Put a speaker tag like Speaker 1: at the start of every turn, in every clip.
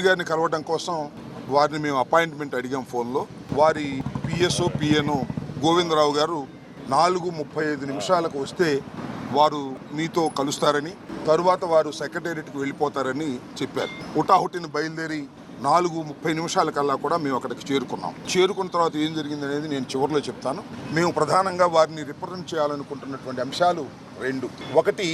Speaker 1: గారిని కలవడం కోసం వారిని మేము అపాయింట్మెంట్ అడిగాం ఫోన్లో. వారి పిఎస్ఓ పిఎన్ఓ గోవిందరావు గారు 4:35 వస్తే వారు మీతో కలుస్తారని, తరువాత వారు సెక్రటేరియట్కి వెళ్ళిపోతారని చెప్పారు. హుటాహుటిని బయలుదేరి 4:30 కూడా మేము అక్కడికి చేరుకున్నాం. చేరుకున్న తర్వాత ఏం జరిగింది అనేది నేను చివరిలో చెప్తాను. మేము ప్రధానంగా వారిని రిప్రజెంట్ చేయాలనుకుంటున్నటువంటి అంశాలు 2. ఒకటి,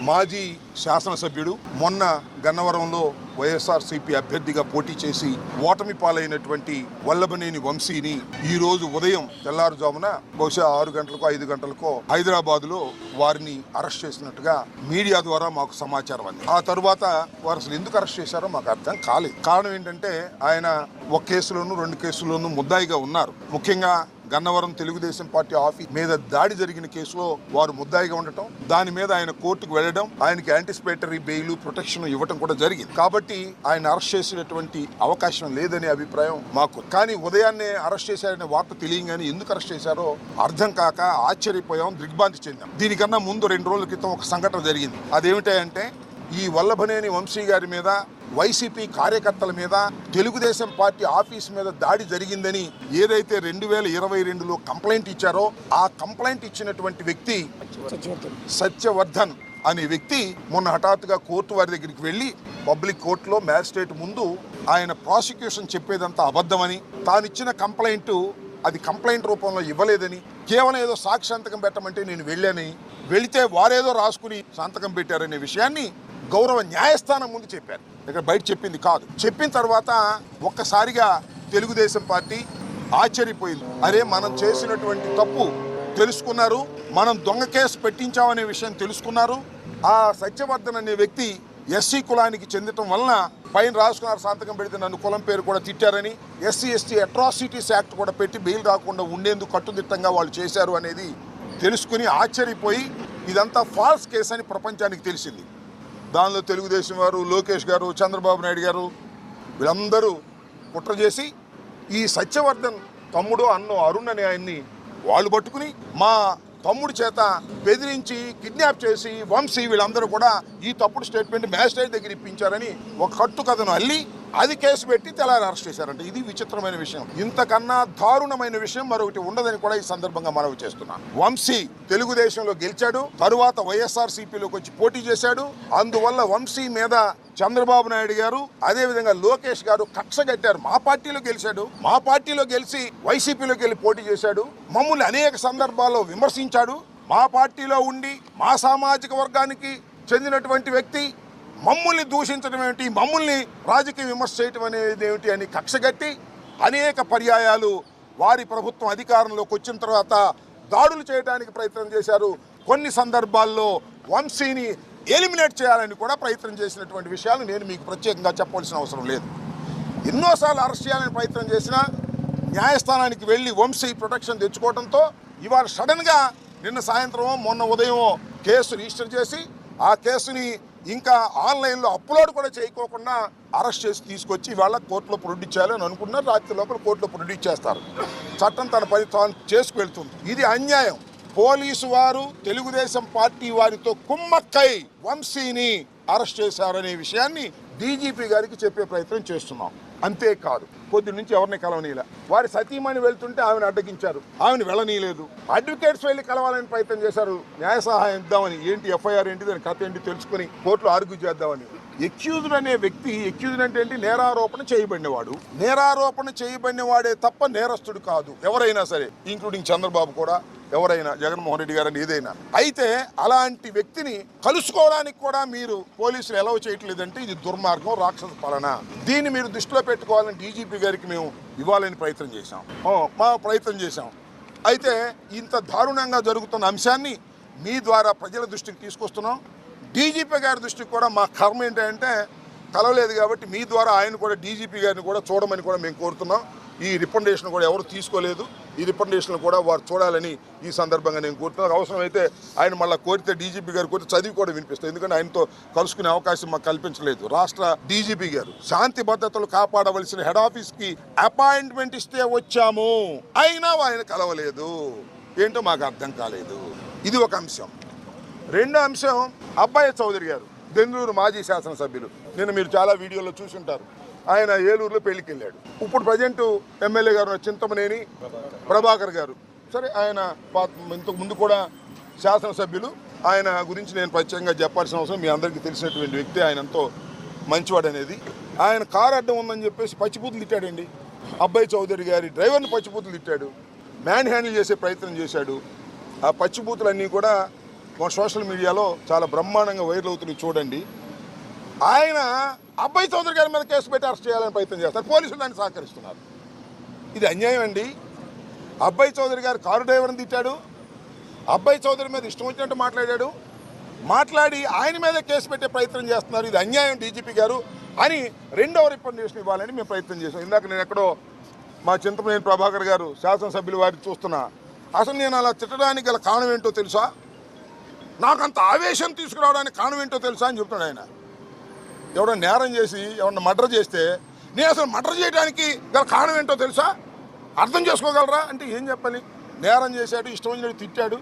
Speaker 1: మాజీ శాసనసభ్యుడు మొన్న గన్నవరంలో వైఎస్ఆర్సీపీ అభ్యర్థిగా పోటీ చేసి ఓటమి పాలైనటువంటి వల్లభనేని వంశీని ఈ రోజు ఉదయం తెల్లారుజామున బహుశా 6 గంటలకో 5 గంటలకో హైదరాబాద్లో వారిని అరెస్ట్ చేసినట్టుగా మీడియా ద్వారా మాకు సమాచారం అంది. ఆ తరువాత వారు అసలు ఎందుకు అరెస్ట్ చేశారో మాకు అర్థం కాలేదు. కారణం ఏంటంటే ఆయన ఒక కేసులోనూ 2 కేసుల్లోనూ ముద్దాయిగా ఉన్నారు. ముఖ్యంగా గన్నవరం తెలుగుదేశం పార్టీ ఆఫీస్ మీద దాడి జరిగిన కేసులో వారు ముద్దాయిగా ఉండటం, దాని మీద ఆయన కోర్టుకు వెళ్లడం, ఆయనకి యాంటిసిపేటరీ బెయిల్ ప్రొటెక్షన్ ఇవ్వటం కూడా జరిగింది. కాబట్టి ఆయన అరెస్ట్ చేసేటువంటి అవకాశం లేదనే అభిప్రాయం మాకు. కానీ ఉదయాన్నే అరెస్ట్ చేశారనే వార్త తెలియగానే ఎందుకు అరెస్ట్ చేశారో అర్థం కాక ఆశ్చర్యపోయాం, దిగ్భ్రాంతి చెందాం. దీనికన్నా ముందు 2 రోజుల క్రితం ఒక సంఘటన జరిగింది. అదేమిటంటే ఈ వల్లభనేని వంశీ గారి మీద, వైసీపీ కార్యకర్తల మీద, తెలుగుదేశం పార్టీ ఆఫీస్ మీద దాడి జరిగిందని ఏదైతే 2022లో కంప్లైంట్ ఇచ్చారో ఆ కంప్లైంట్ ఇచ్చినటువంటి వ్యక్తి సత్యవర్ధన్ అనే వ్యక్తి మొన్న హఠాత్తుగా కోర్టు వారి దగ్గరికి వెళ్ళి పబ్లిక్ కోర్టులో మ్యాజిస్ట్రేట్ ముందు ఆయన ప్రాసిక్యూషన్ చెప్పేదంతా అబద్ధమని, తానిచ్చిన కంప్లైంట్ అది కంప్లైంట్ రూపంలో ఇవ్వలేదని, కేవలం ఏదో సాక్షి సంతకం పెట్టమంటే నేను వెళ్ళానని, వెళితే వారేదో రాసుకుని సంతకం పెట్టారనే విషయాన్ని గౌరవ న్యాయస్థానం ముందు చెప్పారు. ఇక్కడ బయట చెప్పింది కాదు. చెప్పిన తర్వాత ఒక్కసారిగా తెలుగుదేశం పార్టీ ఆశ్చర్యపోయింది. అరే, మనం చేసినటువంటి తప్పు తెలుసుకున్నారు, మనం దొంగ కేసు పెట్టించామనే విషయం తెలుసుకున్నారు. ఆ సత్యవర్ధన్ అనే వ్యక్తి ఎస్సీ కులానికి చెందటం వలన పైన రాసుకున్నారు సంతకం పెడితే నన్ను కులం పేరు కూడా తిట్టారని, ఎస్సీ ఎస్టీ అట్రాసిటీస్ యాక్ట్ కూడా పెట్టి బెయిల్ రాకుండా ఉండేందుకు కట్టుదిట్టంగా వాళ్ళు చేశారు అనేది తెలుసుకుని ఆశ్చర్యపోయి ఇదంతా ఫాల్స్ కేసు అని ప్రపంచానికి తెలిసింది. దానిలో తెలుగుదేశం వారు, లోకేష్ గారు, చంద్రబాబు నాయుడు గారు వీళ్ళందరూ కుట్ర చేసి ఈ సత్యవర్ధన్ తమ్ముడు అన్నో అరుణ్ అనే ఆయన్ని వాళ్ళు పట్టుకుని మా తమ్ముడి చేత బెదిరించి కిడ్నాప్ చేసి వంశీ వీళ్ళందరూ కూడా ఈ తప్పుడు స్టేట్మెంట్ మ్యాజిస్ట్రేట్ దగ్గర ఇప్పించారని ఒక కట్టు కథను అల్లి అది కేసు పెట్టి తెల్లారి అరెస్ట్ చేశారంటే ఇది విచిత్రమైన విషయం. ఇంతకన్నా దారుణమైన విషయం మరొకటి ఉండదని కూడా ఈ సందర్భంగా మనవి చేస్తున్నాను. వంశీ తెలుగుదేశంలో గెలిచాడు, తరువాత వైఎస్ఆర్సీపీలోకి వచ్చి పోటీ చేశాడు. అందువల్ల వంశీ మీద చంద్రబాబు నాయుడు గారు అదేవిధంగా లోకేష్ గారు కక్ష కట్టారు. మా పార్టీలో గెలిచాడు, మా పార్టీలో గెలిచి వైసీపీలోకి వెళ్ళి పోటీ చేశాడు, మమ్మల్ని అనేక సందర్భాల్లో విమర్శించాడు. మా పార్టీలో ఉండి మా సామాజిక వర్గానికి చెందినటువంటి వ్యక్తి మమ్మల్ని దూషించడం ఏమిటి, మమ్మల్ని రాజకీయ విమర్శ చేయటం అనేది ఏమిటి అని కక్షగట్టి అనేక పర్యాయాలు వారి ప్రభుత్వం అధికారంలోకి వచ్చిన తర్వాత దాడులు చేయడానికి ప్రయత్నం చేశారు. కొన్ని సందర్భాల్లో వంశీని ఎలిమినేట్ చేయాలని కూడా ప్రయత్నం చేసినటువంటి విషయాలు నేను మీకు ప్రత్యేకంగా చెప్పవలసిన అవసరం లేదు. ఎన్నోసార్లు అరెస్ట్ చేయాలని ప్రయత్నం చేసినా న్యాయస్థానానికి వెళ్ళి వంశీ ప్రొటెక్షన్ తెచ్చుకోవడంతో ఇవాళ సడన్గా నిన్న సాయంత్రం మొన్న ఉదయం కేసు రిజిస్టర్ చేసి ఆ కేసుని ఇంకా ఆన్లైన్లో అప్లోడ్ కూడా చేయకోకుండా అరెస్ట్ చేసి తీసుకొచ్చి ఇవాళ కోర్టులో ప్రొడ్యూస్ చేయాలని అనుకున్నారు. రాత్రి లోపల కోర్టులో ప్రొడ్యూస్ చేస్తారు. చట్టం తన పని తాను చేసుకువెళ్తుంది. ఇది అన్యాయం. పోలీసు వారు తెలుగుదేశం పార్టీ వారితో కుమ్మక్కై వంశీని అరెస్ట్ చేశారనే విషయాన్ని డీజీపీ గారికి చెప్పే ప్రయత్నం చేస్తున్నాం. అంతేకాదు, పొద్దు నుంచి ఎవరిని కలవనీయలే. వారి సతీమణి వెళ్తుంటే ఆమెను అడ్డగించారు, ఆమెను వెళ్ళనీయలేదు. అడ్వకేట్స్ వెళ్ళి కలవాలని ప్రయత్నం చేశారు, న్యాయ సహాయం ఇద్దామని. ఏంటి ఎఫ్ఐఆర్ ఏంటి, దాని కథ ఏంటి తెలుసుకుని కోర్టులో ఆర్గ్యూ చేద్దామని. ఎక్యూజ్డ్ అనే వ్యక్తి, ఎక్యూజ్డ్ అంటే ఏంటి, నేరారోపణ చేయబడినవాడు. నేరారోపణ చేయబడినవాడే తప్ప నేరస్తుడు కాదు ఎవరైనా సరే, ఇంక్లూడింగ్ చంద్రబాబు కూడా, ఎవరైనా జగన్మోహన్ రెడ్డి గారని ఏదైనా. అయితే అలాంటి వ్యక్తిని కలుసుకోవడానికి కూడా మీరు పోలీసులు ఎలవ్ చేయట్లేదంటే ఇది దుర్మార్గం, రాక్షస పాలన. దీన్ని మీరు దృష్టిలో పెట్టుకోవాలని డీజీపీ గారికి మేము ఇవ్వాలని ప్రయత్నం చేశాం. అయితే ఇంత దారుణంగా జరుగుతున్న అంశాన్ని మీ ద్వారా ప్రజల దృష్టికి తీసుకొస్తున్నాం. డీజీపీ గారి దృష్టికి కూడా మా కర్మ ఏంటంటే కలవలేదు కాబట్టి మీ ద్వారా ఆయన కూడా డీజీపీ గారిని కూడా చూడమని కూడా మేము కోరుతున్నాం. ఈ రికమెండేషన్ కూడా ఎవరు తీసుకోలేదు. ఈ రికమెండేషన్ కూడా వారు చూడాలని ఈ సందర్భంగా నేను కోరుతున్నాను. అవసరమైతే ఆయన మళ్ళీ కోరితే డీజీపీ గారు కోరితే చదివి కూడా వినిపిస్తాను. ఎందుకంటే ఆయనతో కలుసుకునే అవకాశం మాకు కల్పించలేదు. రాష్ట్ర డీజీపీ గారు శాంతి భద్రతలు కాపాడవలసిన హెడ్ ఆఫీస్కి అపాయింట్మెంట్ ఇస్తే వచ్చాము, అయినా ఆయన కలవలేదు. ఏంటో మాకు అర్థం కాలేదు. ఇది ఒక అంశం. రెండో అంశం, అబ్బాయి చౌదరి గారు, దెందులూరు మాజీ శాసనసభ్యులు. నిన్న మీరు చాలా వీడియోలో చూసుంటారు. ఆయన ఏలూరులో పెళ్లికి వెళ్ళాడు. ఇప్పుడు ప్రజెంట్ ఎమ్మెల్యే గారు చింతమనేని ప్రభాకర్ గారు, సరే ఆయన ఇంతకు ముందు కూడా శాసనసభ్యులు. ఆయన గురించి నేను ప్రత్యేకంగా చెప్పాల్సిన అవసరం, మీ అందరికీ తెలిసినటువంటి వ్యక్తి. ఆయన ఎంతో మంచివాడు అనేది. ఆయన కారు అడ్డం ఉందని చెప్పేసి పచ్చిబూతులు తిట్టాడండి. అబ్బాయి చౌదరి గారి డ్రైవర్ని పచ్చిబూతులు తిట్టాడు, మ్యాన్ హ్యాండిల్ చేసే ప్రయత్నం చేశాడు. ఆ పచ్చిబూతులన్నీ కూడా మన సోషల్ మీడియాలో చాలా బ్రహ్మాండంగా వైరల్ అవుతున్నాయి, చూడండి. ఆయన అబ్బాయి చౌదరి గారి మీద కేసు పెట్టి అరెస్ట్ చేయాలని ప్రయత్నం చేస్తారు, పోలీసులు దాన్ని సహకరిస్తున్నారు. ఇది అన్యాయం అండి. అబ్బాయి చౌదరి గారు కారు డ్రైవర్ని తిట్టాడు, అబ్బాయి చౌదరి మీద ఇష్టం వచ్చినట్టు మాట్లాడి ఆయన మీద కేసు పెట్టే ప్రయత్నం చేస్తున్నారు. ఇది అన్యాయం డీజీపీ గారు అని రెండవ రికమెండేషన్ ఇవ్వాలని మేము ప్రయత్నం చేశాం. ఇందాక నేను ఎక్కడో మా చింతమనేని ప్రభాకర్ గారు శాసనసభ్యులు వారిని చూస్తున్నా. అసలు నేను అలా తిట్టడానికి గల కారణం ఏంటో తెలుసా, నాకు అంత ఆవేశం తీసుకురావడానికి కారణం ఏంటో తెలుసా అని చెప్తున్నాడు ఆయన. ఎవడన్నా నేరం చేసి ఎవరన్నా మర్డర్ చేస్తే నేను అసలు మర్డర్ చేయడానికి గల కారణం ఏంటో తెలుసా, అర్థం చేసుకోగలరా అంటే ఏం చెప్పాలి? నేరం చేశాడు, ఇష్టం వచ్చినట్టు తిట్టాడు,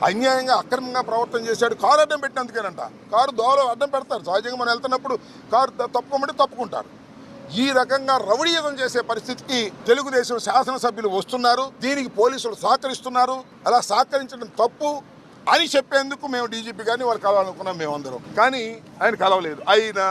Speaker 1: అన్యాయంగా అక్రమంగా ప్రవర్తన చేశాడు. కారు అడ్డం పెట్టినందుకేనంట. కారు దోవలో అడ్డం పెడతారు, సహజంగా మనం వెళ్తున్నప్పుడు కారు తప్పుకోమంటే తప్పుకుంటారు. ఈ రకంగా రౌడీయుధం చేసే పరిస్థితికి తెలుగుదేశం శాసనసభ్యులు వస్తున్నారు. దీనికి పోలీసులు సహకరిస్తున్నారు. అలా సహకరించడం తప్పు అని చెప్పేందుకు మేము డీజీపీ గారిని వాళ్ళు కలవాలనుకున్నాం మేమందరం. కానీ ఆయన కలవలేదు. ఆయన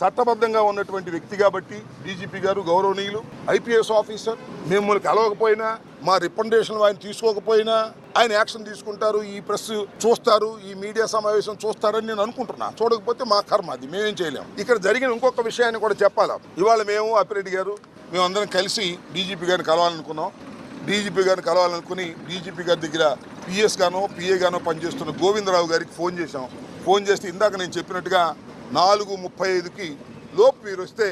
Speaker 1: చట్టబద్ధంగా ఉన్నటువంటి వ్యక్తి కాబట్టి డీజీపీ గారు గౌరవనీయులు, ఐపీఎస్ ఆఫీసర్, మిమ్మల్ని కలవకపోయినా, మా రికమెండేషన్ ఆయన తీసుకోకపోయినా ఆయన యాక్షన్ తీసుకుంటారు. ఈ ప్రెస్ చూస్తారు, ఈ మీడియా సమావేశం చూస్తారని నేను అనుకుంటున్నా. చూడకపోతే మా కర్మ, అది మేమేం చేయలేము. ఇక్కడ జరిగిన ఇంకొక విషయాన్ని కూడా చెప్పాలా. ఇవాళ మేము అప్పిరెడ్డి గారు మేమందరం కలిసి డీజీపీ గారిని కలవాలనుకున్నాం. డీజీపీ గారిని కలవాలనుకుని డీజీపీ గారి దగ్గర పిఎస్ గానో పిఏ గానో పనిచేస్తున్న గోవిందరావు గారికి ఫోన్ చేశాం. ఫోన్ చేస్తే ఇందాక నేను చెప్పినట్టుగా 4:35కి లోపు మీరు వస్తే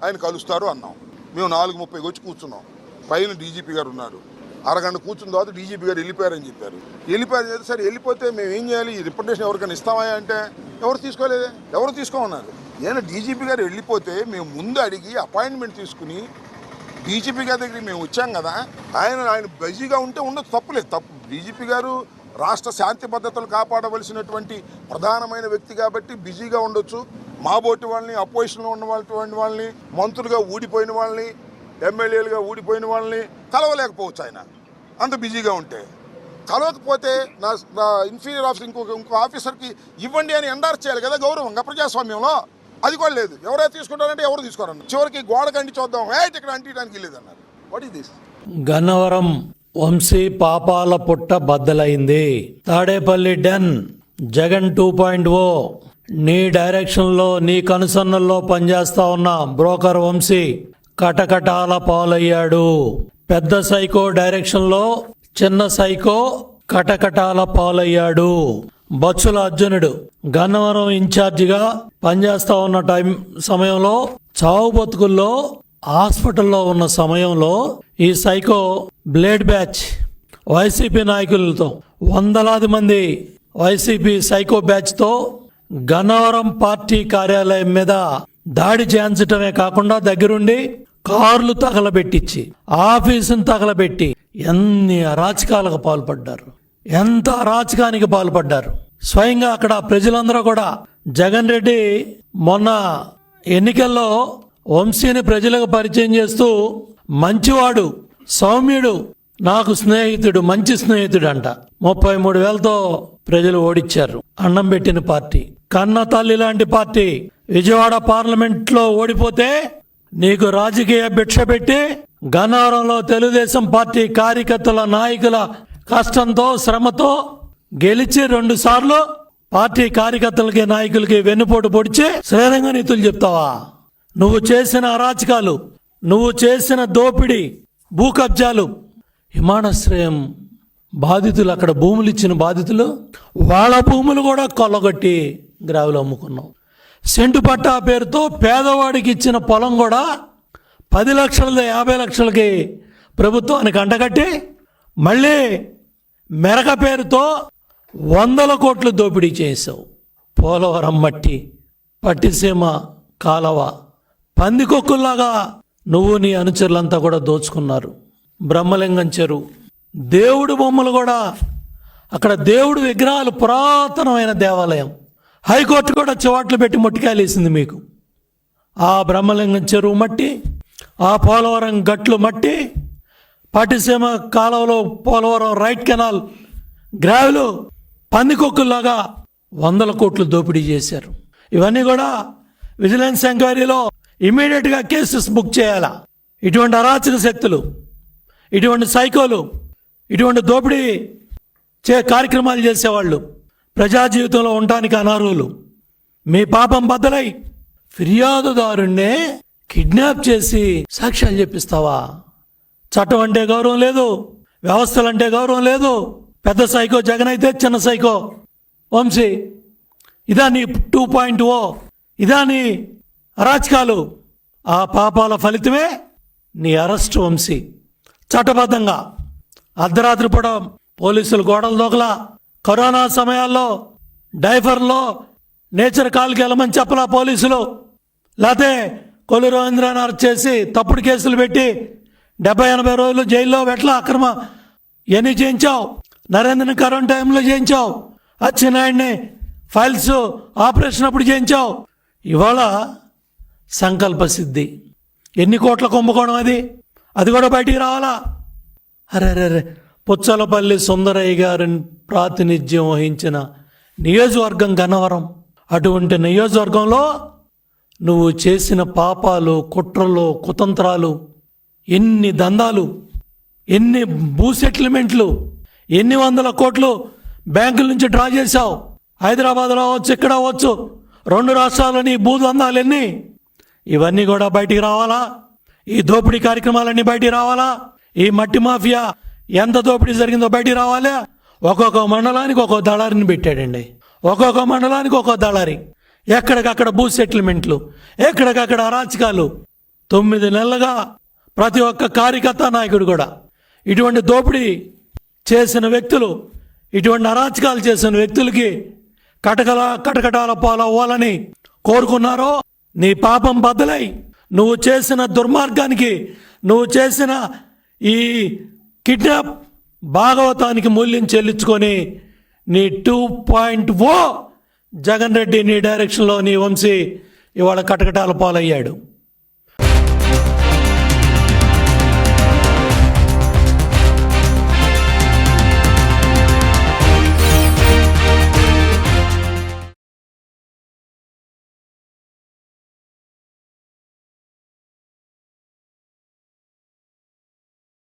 Speaker 1: ఆయన కలుస్తారు అన్నాం. మేము 4:30కి వచ్చి కూర్చున్నాం. పైన డీజీపీ గారు ఉన్నారు. అరగంట కూర్చున్న తర్వాత డీజీపీ గారు వెళ్ళిపోయారని చెప్పారు. వెళ్ళిపోయారు, సరే వెళ్ళిపోతే మేము ఏం చేయాలి? ఈ రిప్రజెంటేషన్ ఎవరికైనా ఇస్తామా అంటే ఎవరు తీసుకోలేదే, ఎవరు తీసుకోమన్నారు. ఏదైనా డీజీపీ గారు వెళ్ళిపోతే మేము ముందు అడిగి అపాయింట్మెంట్ తీసుకుని డీజీపీ గారి దగ్గరికి మేము వచ్చాం కదా. ఆయన బిజీగా ఉంటే ఉండదు, తప్పులేదు. తప్పు డీజీపీ గారు రాష్ట్ర శాంతి భద్రతలు కాపాడవలసినటువంటి ప్రధానమైన వ్యక్తి కాబట్టి బిజీగా ఉండొచ్చు. మా బోటి వాళ్ళని, అపోజిషన్లో ఉన్నటువంటి వాళ్ళని, మంత్రులుగా ఊడిపోయిన వాళ్ళని, ఎమ్మెల్యేలుగా ఊడిపోయిన వాళ్ళని కలవలేకపోవచ్చు. ఆయన అంత బిజీగా ఉంటే కలవకపోతే నా ఇన్ఫీరియర్ ఆఫీసర్ ఇంకో ఆఫీసర్కి ఇవ్వండి అని ఎండార్స్ చేయాలి కదా గౌరవంగా ప్రజాస్వామ్యంలో. అది కూడా లేదు. ఎవరైతే తీసుకుంటారంటే ఎవరు తీసుకోరన్నారు. చివరికి గోడ కంటి చూద్దాం, ఇక్కడ అంటించడానికి వెళ్ళేదన్నారు. What is this?
Speaker 2: Gannavaram Vamsi పాపాల పుట్ట బద్దలైంది. తాడేపల్లి డెన్ జగన్ 2.0 నీ డైరెక్షన్లో, నీ కనుసన్నల్లో పనిచేస్తా ఉన్న బ్రోకర్ వంశీ కటకటాల పాలయ్యాడు. పెద్ద సైకో డైరెక్షన్లో చిన్న సైకో కటకటాల పాలయ్యాడు. బచ్చుల అర్జునుడు గన్నవరం ఇన్ఛార్జిగా పనిచేస్తా ఉన్న సమయంలో, చావు బతుకుల్లో హాస్పిటల్లో ఉన్న సమయంలో ఈ సైకో బ్లేడ్ బ్యాచ్ వైసీపీ నాయకులతో, వందలాది మంది వైసీపీ సైకో బ్యాచ్తో గన్నవరం పార్టీ కార్యాలయం మీద దాడి చేయించటమే కాకుండా దగ్గరుండి కార్లు తగలబెట్టించి, ఆఫీసును తగలబెట్టి ఎన్ని అరాచకాలకు పాల్పడ్డారు, ఎంత అరాచకానికి పాల్పడ్డారు. స్వయంగా అక్కడ ప్రజలందరూ కూడా జగన్ రెడ్డి మొన్న ఎన్నికల్లో వంశీని ప్రజలకు పరిచయం చేస్తూ మంచివాడు, సౌమ్యుడు, నాకు స్నేహితుడు, మంచి స్నేహితుడు అంట. 33,000తో ప్రజలు ఓడిచ్చారు. అన్నం పెట్టిన పార్టీ, కన్న తల్లి లాంటి పార్టీ విజయవాడ పార్లమెంట్లో ఓడిపోతే నీకు రాజకీయ భిక్ష పెట్టి గన్నవరంలో తెలుగుదేశం పార్టీ కార్యకర్తల, నాయకుల కష్టంతో, శ్రమతో గెలిచి 2 సార్లు పార్టీ కార్యకర్తలకి, నాయకులకి వెన్నుపోటు పొడిచి శ్రీరంగ నీతులు చెప్తావా? నువ్వు చేసిన అరాచకాలు, నువ్వు చేసిన దోపిడీ, భూ కబ్జాలు, విమానాశ్రయం బాధితులు, అక్కడ భూములు ఇచ్చిన బాధితులు, వాళ్ళ భూములు కూడా కొల్లగొట్టి గ్రావులు అమ్ముకున్నావు. సెంటు పట్టా పేరుతో పేదవాడికి ఇచ్చిన పొలం కూడా 10 లక్షలది 50 లక్షలకి ప్రభుత్వానికి అంటగట్టి మళ్ళీ మెరక పేరుతో 100 కోట్లు దోపిడీ చేసావు. పోలవరం మట్టి, పట్టిసీమ కాలవ, పందికొక్కుల్లాగా నువ్వు నీ అనుచరులంతా కూడా దోచుకున్నారు. బ్రహ్మలింగం చెరువు, దేవుడు బొమ్మలు కూడా, అక్కడ దేవుడు విగ్రహాలు, పురాతనమైన దేవాలయం. హైకోర్టు కూడా చివాట్లు పెట్టి మొట్టికాయలు వేసింది మీకు. ఆ బ్రహ్మలింగం చెరువు మట్టి, ఆ పోలవరం గట్లు మట్టి, పట్టిసీమ కాలువలో పోలవరం రైట్ కెనాల్ గ్రావెలు పందికొక్కుల్లాగా 100 కోట్లు దోపిడీ చేశారు. ఇవన్నీ కూడా విజిలెన్స్ ఎంక్వైరీలో ఇమీడియట్గా కేసెస్ బుక్ చేయాలా. ఇటువంటి అరాచక శక్తులు, ఇటువంటి సైకోలు, ఇటువంటి దోపిడీ కార్యక్రమాలు చేసేవాళ్ళు ప్రజా జీవితంలో ఉండటానికి అనర్హులు. మీ పాపం బద్దలై ఫిర్యాదుదారుణ్ణే కిడ్నాప్ చేసి సాక్ష్యాలు చెప్పిస్తావా? చట్టం అంటే గౌరవం లేదు, వ్యవస్థలంటే గౌరవం లేదు. పెద్ద సైకో జగన్ అయితే చిన్న సైకో వంశీ. ఇదా నీ 2.0? ఇదా నీ అరాచకాలు? ఆ పాపాల ఫలితమే నీ అరెస్ట్ వంశీ. చట్టబద్ధంగా అర్ధరాత్రి పూట పోలీసులు గోడలు దోకలా, కరోనా సమయాల్లో డైఫర్లో నేచర్ కాల్కి వెళ్ళమని చెప్పలా పోలీసులు, లేకపోతే కొల్లు రవీంద్రని అరెస్ట్ చేసి తప్పుడు కేసులు పెట్టి 70-80 రోజులు జైల్లో పెట్టలా, అక్రమ ఎన్ని చేయించావు. నరేంద్రని కరోనా టైంలో చేయించావు, అచ్చెన్నాయుడిని ఫైల్స్ ఆపరేషన్ అప్పుడు చేయించావు. ఇవాళ సంకల్ప సిద్ధి, ఎన్ని కోట్ల కుంభకోణం అది కూడా బయటికి రావాలా? అరే పుచ్చలపల్లి సుందరయ్య గారిని ప్రాతినిధ్యం వహించిన నియోజకవర్గం గన్నవరం. అటువంటి నియోజకవర్గంలో నువ్వు చేసిన పాపాలు, కుట్రలు, కుతంత్రాలు, ఎన్ని దందాలు, ఎన్ని భూ సెటిల్మెంట్లు, ఎన్ని 100 కోట్లు బ్యాంకుల నుంచి డ్రా చేశావు. హైదరాబాద్లో అవ్వచ్చు, ఇక్కడ అవ్వచ్చు, 2 రాష్ట్రాలని భూదందాలు ఎన్ని. ఇవన్నీ కూడా బయటికి రావాలా? ఈ దోపిడీ కార్యక్రమాలన్నీ బయటికి రావాలా? ఈ మట్టి మాఫియా ఎంత దోపిడీ జరిగిందో బయటికి రావాలా? ఒక్కొక్క మండలానికి ఒక్కొక్క దళారిని పెట్టాడండి, ఒక్కొక్క మండలానికి ఒక్కొక్క దళారి. ఎక్కడికక్కడ భూ సెటిల్మెంట్లు, ఎక్కడికక్కడ అరాచకాలు. 9 నెలలుగా ప్రతి ఒక్క కార్యకర్త నాయకుడు కూడా ఇటువంటి దోపిడీ చేసిన వ్యక్తులు, ఇటువంటి అరాచకాలు చేసిన వ్యక్తులకి కటకటాల పాలవ్వాలని కోరుకున్నారో నీ పాపం బద్దలై నువ్వు చేసిన దుర్మార్గానికి, నువ్వు చేసిన ఈ కిడ్నాప్ భాగవతానికి మూల్యం చెల్లించుకొని నీ 2.0 జగన్ రెడ్డి నీ డైరెక్షన్లో నీ వంశీ ఇవాళ కటకటాల పాలయ్యాడు.